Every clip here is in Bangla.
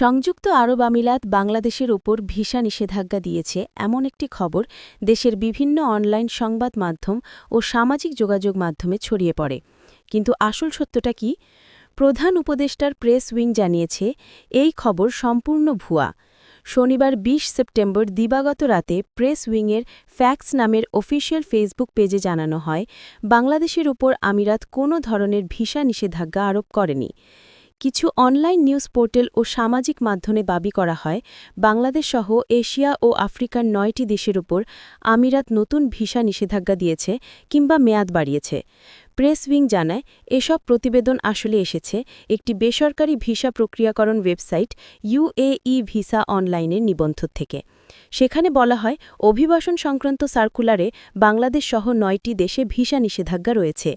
সংযুক্ত আরব আমিরাত বাংলাদেশের ওপর ভিসা নিষেধাজ্ঞা দিয়েছে এমন একটি খবর দেশের বিভিন্ন অনলাইন সংবাদ মাধ্যম ও সামাজিক যোগাযোগ মাধ্যমে ছড়িয়ে পড়ে। কিন্তু আসল সত্যটা কি? প্রধান উপদেষ্টার প্রেস উইং জানিয়েছে, এই খবর সম্পূর্ণ ভুয়া। শনিবার ২০ সেপ্টেম্বর দিবাগত রাতে প্রেস উইংয়ের ফ্যাক্টস নামের অফিসিয়াল ফেসবুক পেজে জানানো হয়, বাংলাদেশের ওপর আমিরাত কোনো ধরনের ভিসা নিষেধাজ্ঞা আরোপ করেনি। কিছু অনলাইন নিউজ পোর্টাল ও সামাজিক মাধ্যমে দাবি করা হয়, বাংলাদেশসহ এশিয়া ও আফ্রিকার ৯টি দেশের ওপর আমিরাত নতুন ভিসা নিষেধাজ্ঞা দিয়েছে কিংবা মেয়াদ বাড়িয়েছে। প্রেস উইং জানায়, এসব প্রতিবেদন আসলে এসেছে একটি বেসরকারি ভিসা প্রক্রিয়াকরণ ওয়েবসাইট UAE ভিসা অনলাইনের নিবন্ধ থেকে। সেখানে বলা হয়, অভিবাসন সংক্রান্ত সার্কুলারে বাংলাদেশসহ ৯টি দেশে ভিসা নিষেধাজ্ঞা রয়েছে।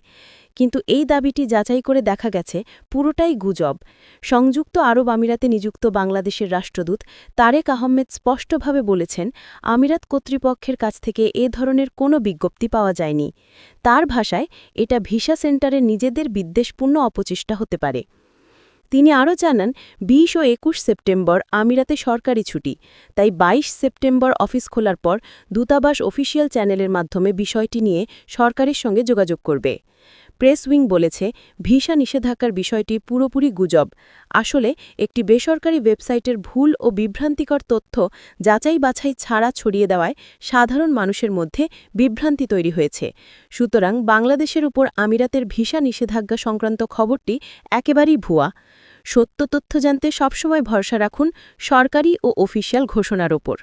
কিন্তু এই দাবিটি যাচাই করে দেখা গেছে পুরোটাই গুজব। সংযুক্ত আরব আমিরাতে নিযুক্ত বাংলাদেশের রাষ্ট্রদূত তারেক আহমেদ স্পষ্টভাবে বলেছেন, আমিরাত কর্তৃপক্ষের কাছ থেকে এ ধরনের কোনো বিজ্ঞপ্তি পাওয়া যায়নি। তার ভাষায়, এটা ভিসা সেন্টারের নিজেদের বিদ্বেষপূর্ণ অপচেষ্টা হতে পারে। তিনি আরও জানান, ২০ ও ২১ সেপ্টেম্বর আমিরাতে সরকারি ছুটি, তাই ২২ সেপ্টেম্বর অফিস খোলার পর দূতাবাস অফিসিয়াল চ্যানেলের মাধ্যমে বিষয়টি নিয়ে সরকারের সঙ্গে যোগাযোগ করবে। প্রেস উইং বলেছে, ভিসা নিষেধাজ্ঞার বিষয়টি পুরোপুরি গুজব। আসলে একটি বেসরকারি ওয়েবসাইটের ভুল ও বিভ্রান্তিকর তথ্য যাচাই বাছাই ছাড়া ছড়িয়ে দেওয়ায় সাধারণ মানুষের মধ্যে বিভ্রান্তি তৈরি হয়েছে। সুতরাং বাংলাদেশের উপর আমিরাতের ভিসা নিষেধাজ্ঞা সংক্রান্ত খবরটি একেবারেই ভুয়া। সত্য তথ্য জানতে সবসময় ভরসা রাখুন সরকারি ও অফিসিয়াল ঘোষণার ওপর।